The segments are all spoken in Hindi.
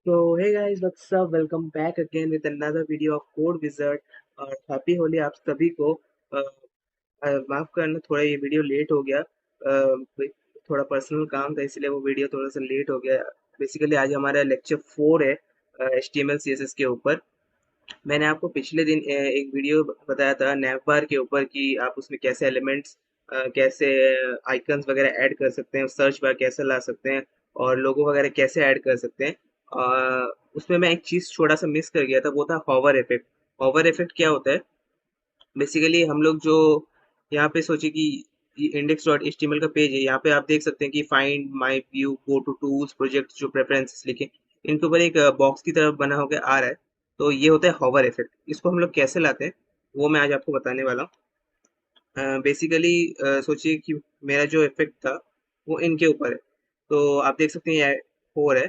So hey guys, what's up? Welcome back again with another video of Code Wizard और हैप्पी होली आप सभी को। अ, माफ करना, थोड़ा ये वीडियो लेट हो गया। थोड़ा पर्सनल काम था इसलिए वो वीडियो थोड़ा सा लेट हो गया। बेसिकली आज हमारा लेक्चर 4 है HTML CSS के ऊपर। मैंने आपको पिछले दिन एक वीडियो बताया था नैवबार के ऊपर कि आप उसमें कैसे एलिमेंट्स, कैसे आइकन्स वगैरह ऐड कर सकते हैं, सर्च बार कैसे ला सकते हैं और लोगो वगैरह कैसे ऐड कर सकते हैं। उसमें मैं एक चीज़ थोड़ा सा मिस कर गया था, वो था हॉवर इफेक्ट। हॉवर इफेक्ट क्या होता है? बेसिकली हम लोग जो यहाँ पे सोचे कि इंडेक्स डॉट एच का पेज है, यहाँ पे आप देख सकते हैं कि find my view, go to tools, project, जो प्रेफरेंसेस लिखे, इनके ऊपर एक बॉक्स की तरफ बना होकर आ रहा है। तो ये होता है हॉवर इफेक्ट। इसको हम लोग कैसे लाते हैं वो मैं आज आपको बताने वाला हूँ। बेसिकली सोचिए कि मेरा जो इफेक्ट था वो इनके ऊपर है। तो आप देख सकते हैं ये 4 है,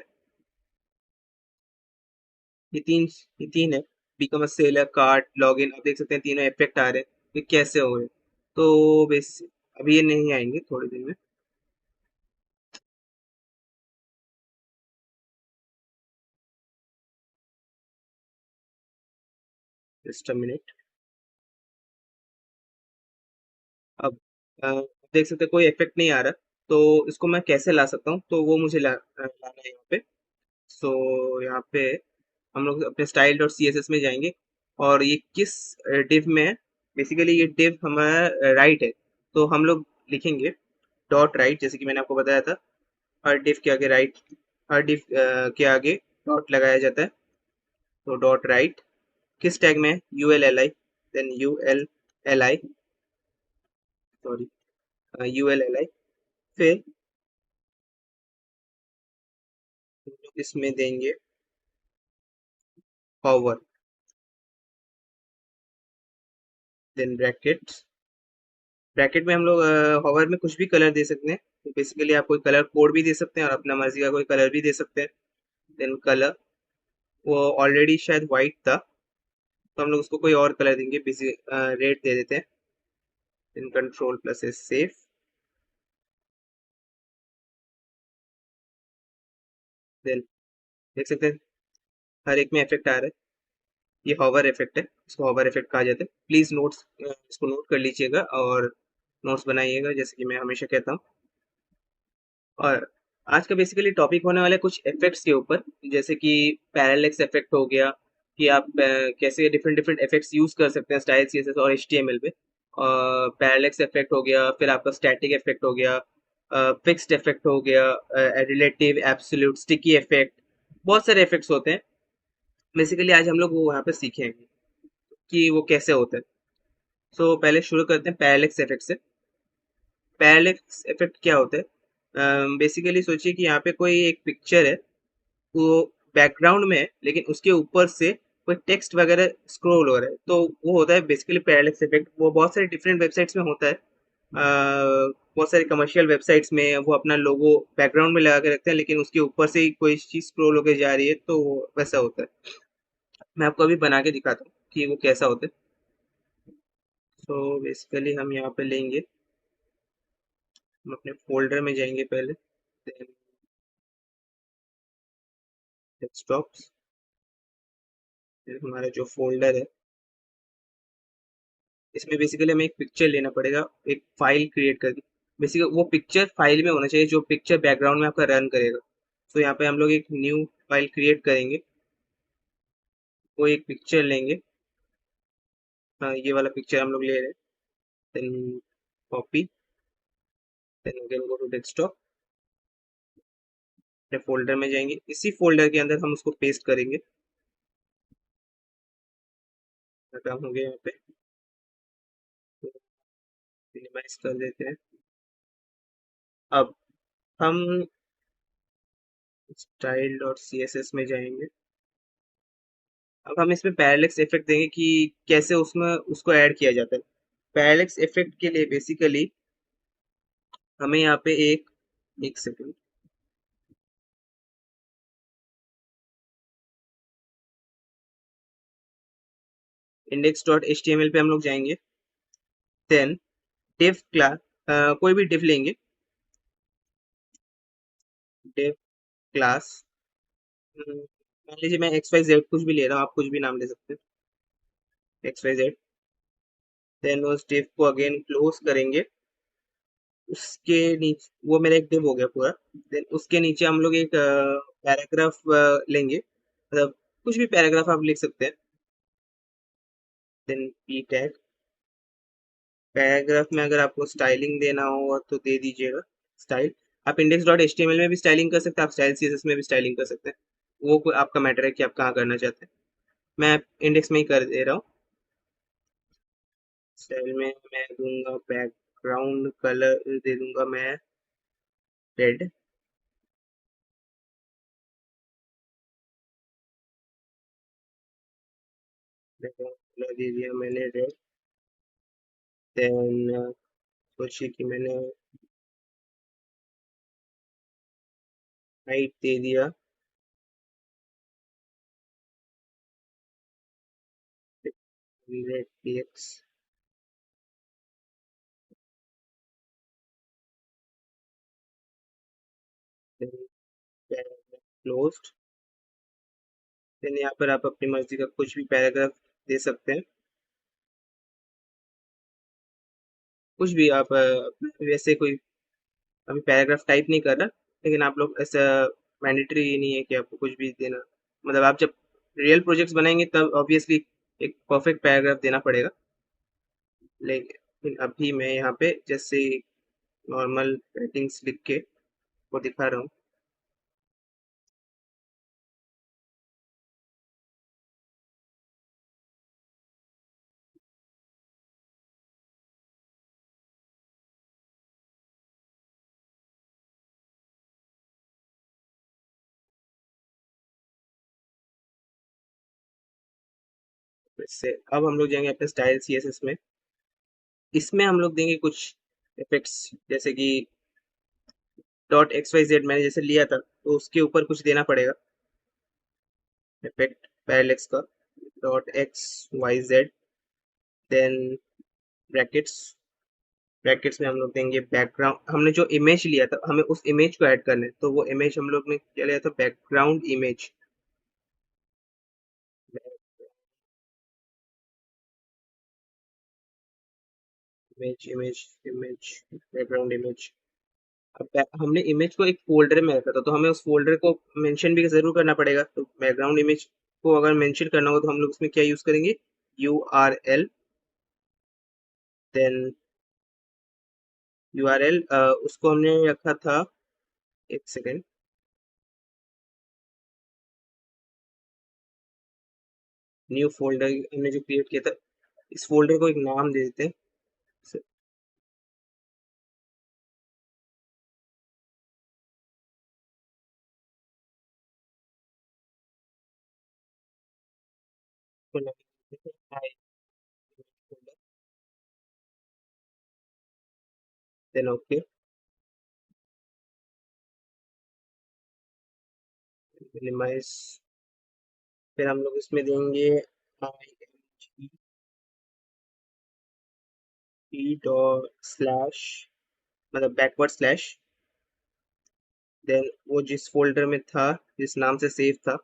ये तीन ये तीन है। Become a seller, cart, login, आप देख सकते हैं तीनों इफेक्ट आ रहे हैं। ये कैसे हो रहे हैं? तो बेस अभी ये नहीं आएंगे थोड़ी देर में। Just a minute. अब देख सकते हैं कोई इफेक्ट नहीं आ रहा। तो इसको मैं कैसे ला सकता हूँ? तो वो मुझे लाना है यहाँ पे। सो यहाँ पे हम लोग अपने style dot C S S में जाएंगे और ये किस डिव में है। बेसिकली ये डिव हमारा राइट है। तो हम लोग लिखेंगे डॉट राइट, जैसे कि मैंने आपको बताया था। हर डिव के आगे राइट, हर डिव के आगे डॉट लगाया जाता है। तो डॉट राइट किस टैग में है? U L L I, then U L L I, sorry, U L L I. फिर हम लोग इसमें देंगे हॉवर, देन ब्रैकेट। ब्रैकेट में हम लोग हॉवर में कुछ भी कलर दे सकते हैं। तो बेसिकली आप कोई कलर कोड भी दे सकते हैं और अपना मर्जी का कोई कलर भी दे सकते हैं। देन कलर, वो ऑलरेडी शायद वाइट था, तो हम लोग उसको कोई और कलर देंगे, रेड दे देते हैं। Then control plus S save. Then देख सकते हैं हर एक में इफेक्ट आ रहा है। ये हॉवर इफेक्ट है, इसको हॉवर इफेक्ट कहा जाता है। प्लीज नोट्स, इसको नोट कर लीजिएगा और नोट्स बनाइएगा, जैसे कि मैं हमेशा कहता हूँ। और आज का बेसिकली टॉपिक होने वाला है कुछ इफेक्ट्स के ऊपर, जैसे कि पैरालेक्स इफेक्ट हो गया, कि आप कैसे डिफरेंट डिफरेंट इफेक्ट्स यूज कर सकते हैं स्टाइल सीएसएस और एचटीएमएल पे। पैरालेक्स इफेक्ट हो गया, फिर आपका स्टैटिक इफेक्ट हो गया, फिक्स्ड इफेक्ट हो गया, रिलेटिव, एब्सोल्यूट, स्टिकी इफेक्ट। बहुत सारे इफेक्ट्स होते हैं। बेसिकली आज हम लोग वो वहाँ पे सीखेंगे कि वो कैसे होते हैं। सो पहले शुरू करते हैं पैरालेक्स इफेक्ट से। पैरालेक्स इफेक्ट क्या होता है? बेसिकली सोचिए कि यहाँ पे कोई एक पिक्चर है, वो बैकग्राउंड में है, लेकिन उसके ऊपर से कोई टेक्स्ट वगैरह स्क्रॉल हो रहा है। तो वो होता है बेसिकली पैरालेक्स इफेक्ट। वो बहुत सारे डिफरेंट वेबसाइट्स में होता है। बहुत सारे कमर्शियल वेबसाइट्स में वो अपना लोगो बैकग्राउंड में लगा के रखते हैं, लेकिन उसके ऊपर से ही कोई चीज स्क्रॉल होकर जा रही है, तो वो वैसा होता है। मैं आपको अभी बना के दिखाता हूँ कि वो कैसा होता है। सो बेसिकली हम यहाँ पे लेंगे, हम अपने फोल्डर में जाएंगे पहले, देन डेस्कटॉप, फिर हमारा जो फोल्डर है, इसमें बेसिकली हमें एक पिक्चर लेना पड़ेगा, एक फाइल क्रिएट करके। बेसिकली वो पिक्चर फाइल में होना चाहिए जो पिक्चर बैकग्राउंड में आपका रन करेगा। तो यहाँ पे हम लोग एक न्यू फाइल क्रिएट करेंगे, वो एक पिक्चर लेंगे। हाँ, ये वाला पिक्चर हम लोग ले रहे हैं। Then copy, then again go to desktop, अपने फोल्डर में जाएंगे, इसी फोल्डर के अंदर हम उसको पेस्ट करेंगे। काम हो गया यहाँ पे, तो मिनिमाइज कर देते हैं। अब हम style dot C S S में जाएंगे। अब हम इसमें पैरालेक्स इफेक्ट देंगे कि कैसे उसमें उसको ऐड किया जाता है। पैरालेक्स इफेक्ट के लिए बेसिकली हमें यहाँ पे एक एक second, index dot H T M L पे हम लोग जाएंगे। देन डिव क्लास, कोई भी डिव लेंगे, डिव क्लास, मान लीजिए मैं एक्स वाई जेड कुछ भी ले रहा हूँ, आप कुछ भी नाम ले सकते हैं, एक्स वाई जेड। देन उस div को अगेन क्लोज करेंगे। उसके नीचे वो मेरा एक div हो गया पूरा। देन उसके नीचे हम लोग एक पैराग्राफ लेंगे, मतलब कुछ भी पैराग्राफ आप लिख सकते हैं। देन पी टैग, पैराग्राफ में अगर आपको स्टाइलिंग देना हो तो दे दीजिएगा स्टाइल। आप index dot H T M L में भी स्टाइलिंग कर सकते हैं, आप स्टाइल सी एस एस में भी स्टाइलिंग कर सकते हैं। आपका मैटर है कि आप कहाँ करना चाहते हैं। मैं इंडेक्स में ही कर दे रहा हूँ। स्टाइल में मैं दूंगा बैकग्राउंड कलर, दे दूंगा मैं रेड। बैकग्राउंड कलर दे दिया मैंने रेड। देन सोचिए कि मैंने हाइट दे दिया red px। Then closed. Then यहाँ पर आप अपनी मर्जी का कुछ भी पैराग्राफ दे सकते हैं, कुछ भी आप वैसे कोई अभी पैराग्राफ टाइप नहीं कर रहा, लेकिन आप लोग ऐसा मैंडेटरी नहीं है कि आपको कुछ भी देना। मतलब आप जब रियल प्रोजेक्ट्स बनाएंगे तब ऑब्वियसली एक परफेक्ट पैराग्राफ देना पड़ेगा। लेकिन अभी मैं यहाँ पे जैसे नॉर्मल राइटिंग्स लिख के वो दिखा रहा हूँ। इससे अब हम लोग जाएंगे अपने स्टाइल सीएसएस में। इसमें हम लोग देंगे कुछ इफेक्ट्स, जैसे कि डॉट एक्स वाई जेड मैंने जैसे लिया था तो उसके ऊपर कुछ देना पड़ेगा इफेक्ट पैरेलेक्स का। Dot X Y Z, then brackets. Brackets में हम लोग देंगे बैकग्राउंड, हमने जो इमेज लिया था हमें उस इमेज को ऐड करना है, तो वो इमेज हम लोग ने क्या लिया था, background image. Image image image, background image. अब हमने इमेज को एक फोल्डर में रखा था, तो हमें उस फोल्डर को मेंशन भी जरूर करना पड़ेगा। तो बैकग्राउंड इमेज को अगर मेंशन करना हो तो हम लोग उसमें क्या यूज करेंगे, URL। देन URL उसको हमने रखा था, एक सेकेंड, न्यू फोल्डर हमने जो क्रिएट किया था, इस फोल्डर को एक नाम दे देते हैं। Then okay, minimise. फिर हम लोग इसमें देंगे IMG डॉट स्लैश, मतलब बैकवर्ड स्लैश। देन वो जिस फोल्डर में था, जिस नाम से सेव था,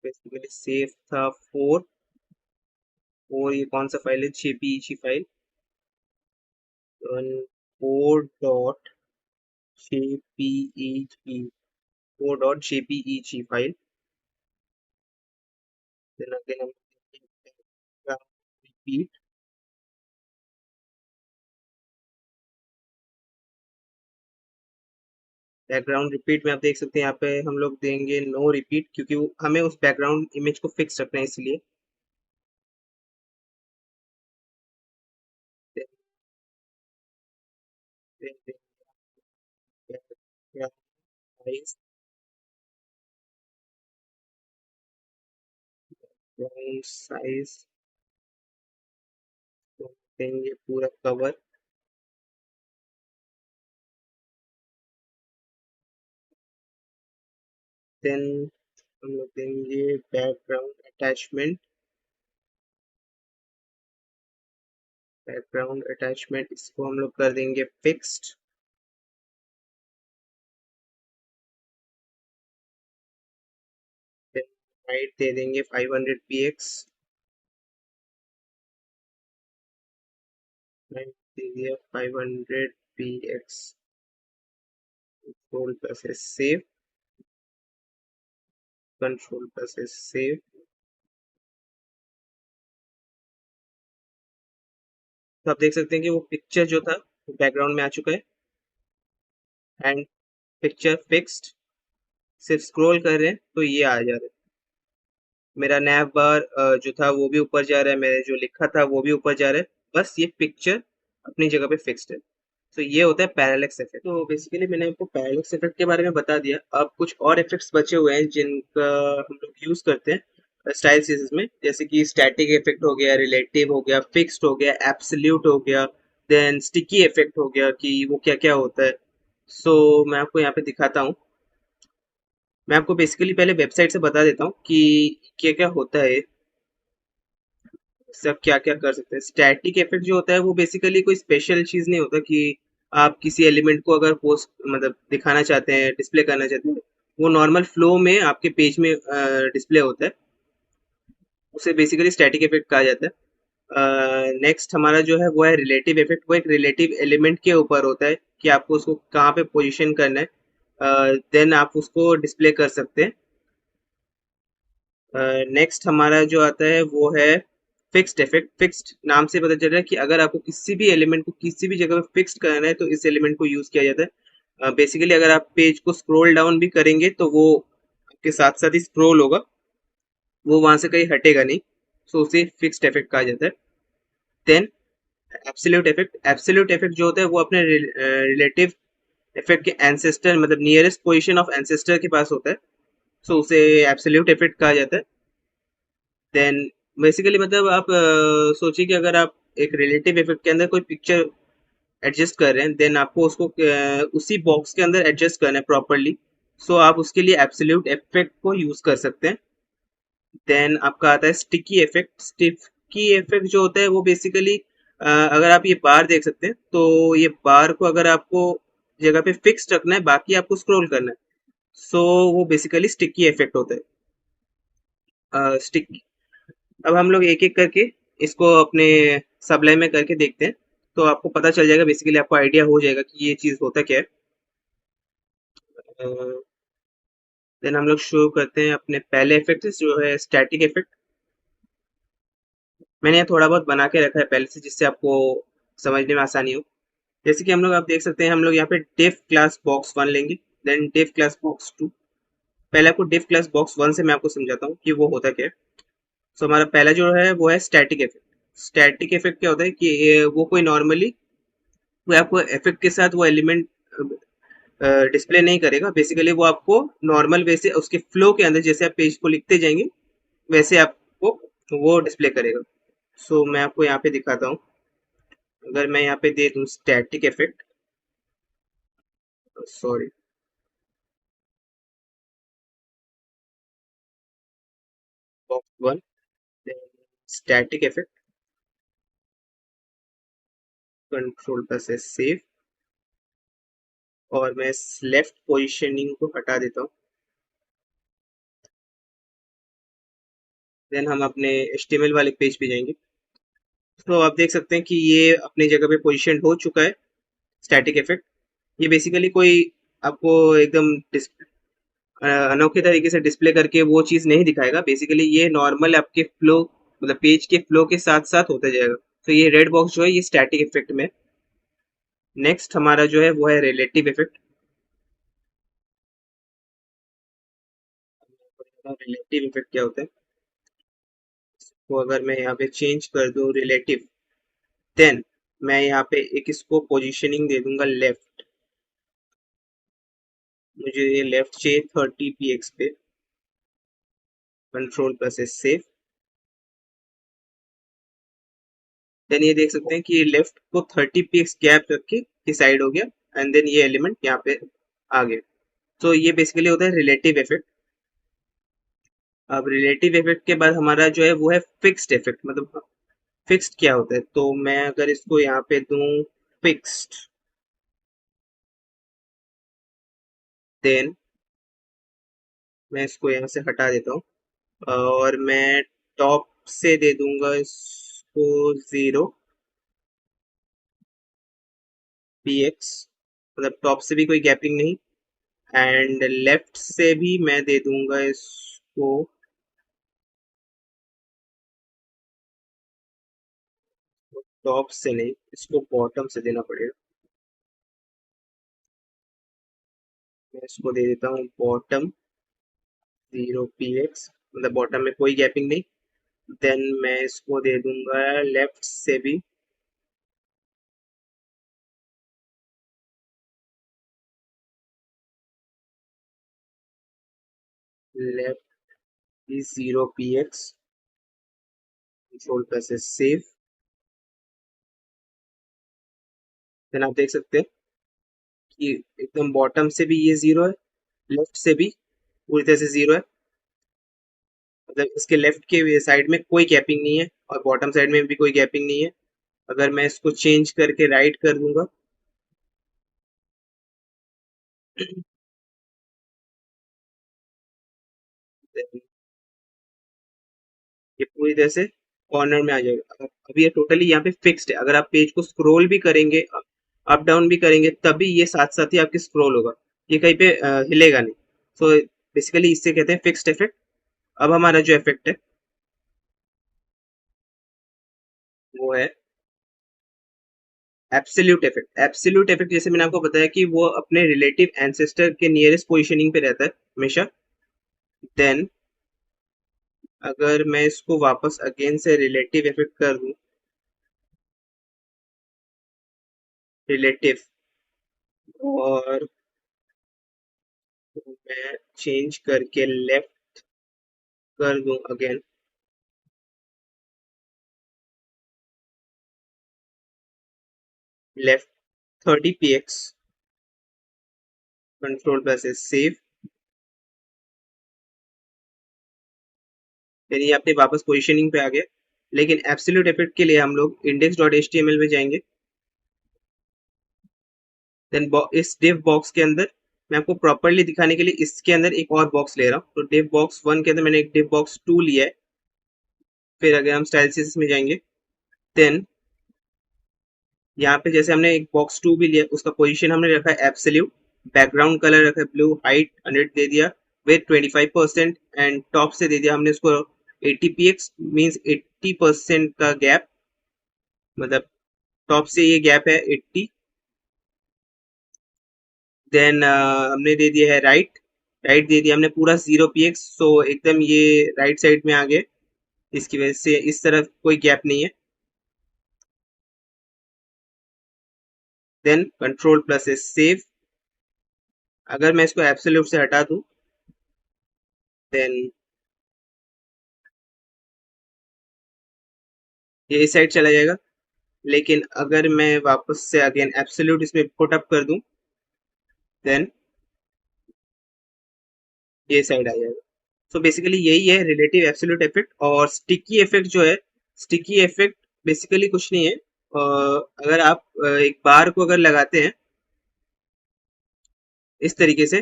बेसिकली सेव था फोर। और ये कौन सा फाइल है, JPEG file. Four dot JPEG, four dot JPEG file. Then again हम रिपीट। बैकग्राउंड रिपीट में आप देख सकते हैं यहाँ पे हम लोग देंगे नो रिपीट, क्योंकि हमें उस बैकग्राउंड इमेज को फिक्स रखना है इसलिए। साइज देंगे पूरा कवर। देन हम लोग देंगे बैकग्राउंड अटैचमेंट। बैकग्राउंड अटैचमेंट इसको हम लोग कर देंगे फिक्स्ड। हाइट दे देंगे 500 px। हाइट दे दिया 500 px। Control plus S save. Control plus S save. तो आप देख सकते हैं कि वो पिक्चर जो था बैकग्राउंड में आ चुका है। And picture fixed. सिर्फ स्क्रॉल कर रहे हैं तो ये आ जा रहा है। मेरा नैव बार जो था वो भी ऊपर जा रहा है, मैंने जो लिखा था वो भी ऊपर जा रहा है। बस ये पिक्चर अपनी जगह पे फिक्स्ड है। तो ये होता है पैरेलैक्स इफेक्ट। तो बेसिकली मैंने आपको पैरेलैक्स इफेक्ट के बारे में बता दिया। अब कुछ और इफेक्ट्स बचे हुए हैं जिनका हम लोग यूज करते हैं स्टाइल सीरीज में, जैसे कि स्टैटिक इफेक्ट हो गया, रिलेटिव हो गया, फिक्स्ड हो गया, एब्सोल्यूट हो गया, देन स्टिकी इफेक्ट हो गया कि वो क्या क्या होता है। सो मैं आपको यहाँ पे दिखाता हूँ। मैं आपको बेसिकली पहले वेबसाइट से बता देता हूँ कि क्या क्या होता है, सब क्या क्या कर सकते हैं। स्टैटिक इफेक्ट जो होता है वो बेसिकली कोई स्पेशल चीज नहीं होता कि आप किसी एलिमेंट को अगर पोस्ट मतलब दिखाना चाहते हैं, डिस्प्ले करना चाहते हैं, वो नॉर्मल फ्लो में आपके पेज में डिस्प्ले होता है। उसे बेसिकली स्टैटिक इफेक्ट कहा जाता है। नेक्स्ट हमारा जो है वो है रिलेटिव इफेक्ट। वो एक रिलेटिव एलिमेंट के ऊपर होता है कि आपको उसको कहाँ पे पोजीशन करना है, देन आप उसको डिस्प्ले कर सकते हैं। नेक्स्ट हमारा जो आता है वो है फिक्स्ड इफेक्ट। फिक्स्ड नाम से पता चल रहा है कि अगर आपको किसी भी एलिमेंट को किसी भी जगह पे फिक्स्ड करना है तो इस एलिमेंट को यूज किया जाता है। बेसिकली अगर आप पेज को स्क्रॉल डाउन भी करेंगे तो वो आपके साथ साथ ही स्क्रॉल होगा, वो वहां से कहीं हटेगा नहीं। सो उसे फिक्स्ड इफेक्ट कहा जाता है। Then absolute effect. Absolute effect जो होता है वो अपने रिलेटिव इफेक्ट के एंसेस्टर मतलब नियरेस्ट पोजीशन ऑफ एंसेस्टर के पास होता है। सो उसे एब्सोल्यूट इफेक्ट कहा जाता है। देन बेसिकली मतलब आप सोचिए कि अगर आप एक रिलेटिव इफेक्ट के अंदर कोई पिक्चर एडजस्ट कर रहे हैं, देन आपको उसको उसी बॉक्स के अंदर एडजस्ट करना है प्रॉपरली। सो आप उसके लिए एब्सोल्यूट इफेक्ट को यूज कर सकते हैं। देन आपका आता है स्टिकी इफेक्ट। स्टिकी इफेक्ट जो होता है वो बेसिकली अगर आप ये बार देख सकते हैं तो ये बार को अगर आपको जगह पे फिक्स रखना है, बाकी आपको स्क्रॉल करना है, सो वो बेसिकली स्टिकी इफेक्ट होता है। स्टिक अब हम लोग एक एक करके इसको अपने सबलाइन में करके देखते हैं, तो आपको पता चल जाएगा, बेसिकली आपको आइडिया हो जाएगा कि ये चीज होता क्या है। देन हम लोग शुरू करते हैं अपने पहले इफेक्ट से जो है स्टैटिक इफेक्ट। मैंने ये थोड़ा बहुत बना के रखा है पहले से जिससे आपको समझने में आसानी हो। जैसे कि हम लोग आप देख सकते हैं, हम लोग यहाँ पे डिफ क्लास बॉक्स वन लेंगे, then div class box two. पहले आपको डिफ क्लास बॉक्स वन से मैं आपको समझाता हूँ कि वो होता क्या है। सो हमारा पहला जो है वो है स्टैटिक इफेक्ट। स्टैटिक इफेक्ट क्या होता है कि वो कोई नॉर्मली वो आपको इफेक्ट के साथ वो एलिमेंट डिस्प्ले नहीं करेगा। बेसिकली वो आपको नॉर्मल वे से उसके फ्लो के अंदर जैसे आप पेज को लिखते जाएंगे वैसे आपको वो डिस्प्ले करेगा। सो मैं आपको यहाँ पे दिखाता हूँ। अगर मैं यहाँ पे दे दूँ static effect, sorry, box one, static effect, control plus S save, और मैं लेफ्ट पोजिशनिंग को हटा देता हूँ। देन हम अपने HTML वाले पेज पे जाएंगे। तो आप देख सकते हैं कि ये अपनी जगह पे पोजिशन हो चुका है स्टैटिक इफेक्ट। ये बेसिकली कोई आपको एकदम अनोखे तरीके से डिस्प्ले करके वो चीज नहीं दिखाएगा। बेसिकली ये नॉर्मल आपके फ्लो मतलब पेज के फ्लो के साथ साथ होता जाएगा। तो ये रेड बॉक्स जो है ये स्टैटिक इफेक्ट में। नेक्स्ट हमारा जो है वो है रिलेटिव इफेक्ट। रिलेटिव इफेक्ट क्या होता है, तो अगर मैं यहाँ पे चेंज कर दूं रिलेटिव, देन मैं यहाँ पे एक इसको पोजीशनिंग दे दूंगा लेफ्ट। मुझे ये लेफ्ट चाहिए 30 px पे। Control plus S save. Then ये देख सकते हैं कि ये लेफ्ट को 30 px गैप रख के डिसाइड हो गया, एंड देन ये एलिमेंट यहाँ पे आ गया। तो ये बेसिकली होता है रिलेटिव इफेक्ट। अब रिलेटिव इफेक्ट के बाद हमारा जो है वो है फिक्स्ड इफेक्ट। मतलब फिक्स्ड क्या होता है, तो मैं अगर इसको यहाँ पे दूं फिक्स्ड, देन मैं इसको यहाँ से हटा देता हूँ। और मैं टॉप से दे दूंगा इसको 0 px, मतलब टॉप से भी कोई गैपिंग नहीं। एंड लेफ्ट से भी मैं दे दूंगा इसको टॉप से नहीं, इसको बॉटम से देना पड़ेगा। मैं इसको दे देता हूँ बॉटम 0 px, मतलब बॉटम में कोई गैपिंग नहीं। देन मैं इसको दे दूंगा लेफ्ट से भी left 0 px, control plus save. Then आप देख सकते हैं कि एकदम बॉटम से भी ये 0 है, लेफ्ट से भी पूरी तरह से 0 है, मतलब इसके लेफ्ट के साइड में कोई गैपिंग नहीं है और बॉटम साइड में भी कोई गैपिंग नहीं है। अगर मैं इसको चेंज करके राइट कर दूंगा then ये पूरी तरह से कॉर्नर में आ जाएगा। अभी ये टोटली यहाँ पे फिक्स्ड है, अगर आप पेज को स्क्रॉल भी करेंगे, अप डाउन भी करेंगे, तभी ये साथ साथ ही आपके स्क्रॉल होगा, ये कहीं पे हिलेगा नहीं। सो बेसिकली इससे कहते हैं फिक्स्ड इफेक्ट। अब हमारा जो इफेक्ट है वो है एब्सोल्यूट इफेक्ट। एब्सोल्यूट इफेक्ट जैसे मैंने आपको बताया कि वो अपने रिलेटिव एंसेस्टर के नियरेस्ट पोजिशनिंग पे रहता है हमेशा। देन अगर मैं इसको वापस अगेन से रिलेटिव इफेक्ट कर दूं, रिलेटिव, और मैं चेंज करके लेफ्ट कर दूं again, left 30 px, control plus save. यानी आपने वापस पोजीशनिंग पे आ गया। लेकिन एब्सोल्यूट इफेक्ट के लिए हम लोग index dot H T M L में जाएंगे। देन इस div बॉक्स के अंदर मैं आपको प्रॉपरली दिखाने के लिए इसके अंदर एक और बॉक्स ले रहा हूँ। तो div बॉक्स 1 के अंदर मैंने एक div बॉक्स 2 लिया है। फिर अगर हम स्टाइल सीरीज में जाएंगे, देन यहाँ पे जैसे हमने एक बॉक्स 2 भी लिया, उसका पोजीशन हमने रखा है एब्सोल्यूट, बैकग्राउंड कलर रखा है ब्लू, हाइट 100 दे दिया, वेट 25%, एंड टॉप से दे दिया हमने उसको 80 px, मींस 80% का गैप, मतलब टॉप से ये गैप है 80। देन हमने दे दिया है राइट, राइट दे दिया हमने पूरा 0 px, सो एकदम ये राइट साइड में आ गए, इसकी वजह से इस तरफ कोई गैप नहीं है। Then control plus save. अगर मैं इसको एब्सोल्यूट से हटा दूं, देन ये इस साइड चला जाएगा। लेकिन अगर मैं वापस से अगेन एब्सोल्यूट इसमें पुट अप कर दूं, देन ये साइड आ जाएगा। सो बेसिकली यही है रिलेटिव एब्सोल्यूट इफेक्ट। और स्टिकी इफेक्ट जो है, स्टिकी इफेक्ट बेसिकली कुछ नहीं है। अगर आप एक बार को अगर लगाते हैं इस तरीके से,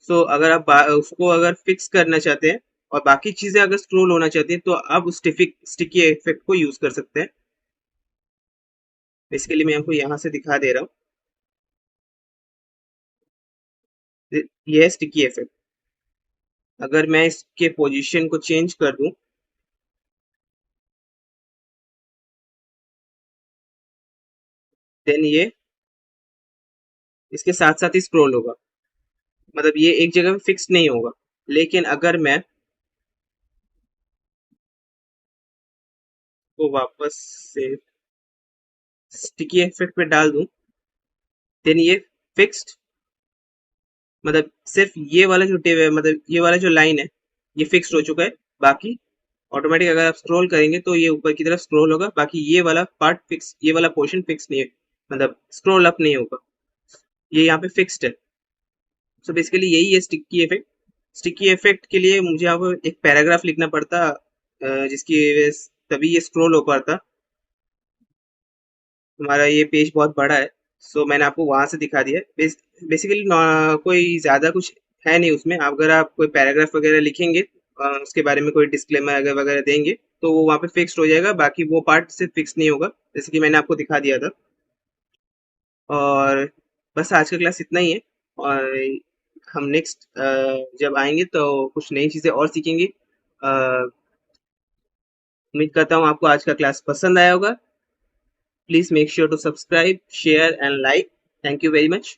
सो अगर आप उसको अगर फिक्स करना चाहते हैं और बाकी चीजें अगर स्क्रोल होना चाहती हैं, तो आप उस स्टिकी इफेक्ट को यूज कर सकते हैं। बेसिकली मैं आपको यहाँ से दिखा दे रहा हूँ, ये है स्टिकी इफेक्ट। अगर मैं इसके पोजीशन को चेंज कर दूं, देन ये इसके साथ साथ ही स्क्रॉल होगा, मतलब ये एक जगह फिक्स नहीं होगा। लेकिन अगर मैं को वापस से स्टिकी इफेक्ट पे डाल दूं, देन ये फिक्स्ड, मतलब सिर्फ ये वाला जो टेब है, मतलब ये वाला जो लाइन है, ये फिक्स्ड हो चुका है। बाकी ऑटोमेटिक अगर आप स्क्रॉल करेंगे तो ये ऊपर की तरफ स्क्रॉल होगा, बाकी ये वाला पार्ट फिक्स, ये वाला पोर्शन फिक्स नहीं है, मतलब स्क्रॉल अप नहीं होगा, ये यहाँ पे फिक्स्ड है। सो बेसिकली यही है स्टिकी इफेक्ट। स्टिकी इफेक्ट के लिए मुझे यहाँ पर एक पैराग्राफ लिखना पड़ता, जिसकी वजह तभी ये स्क्रॉल हो पाता। हमारा ये पेज बहुत बड़ा है, सो मैंने आपको वहां से दिखा दिया है। बेसिकली कोई ज्यादा कुछ है नहीं उसमें। अगर आप कोई पैराग्राफ वगैरह लिखेंगे उसके बारे में कोई डिस्क्लेमर अगर वगैरह देंगे तो वो वहाँ पे फिक्स्ड हो जाएगा, बाकी वो पार्ट सिर्फ फिक्स नहीं होगा, जैसे कि मैंने आपको दिखा दिया था। और बस आज का क्लास इतना ही है। और हम नेक्स्ट जब आएंगे तो कुछ नई चीज़ें और सीखेंगे। उम्मीद करता हूँ आपको आज का क्लास पसंद आया होगा। Please make sure to subscribe, share and like. Thank you very much.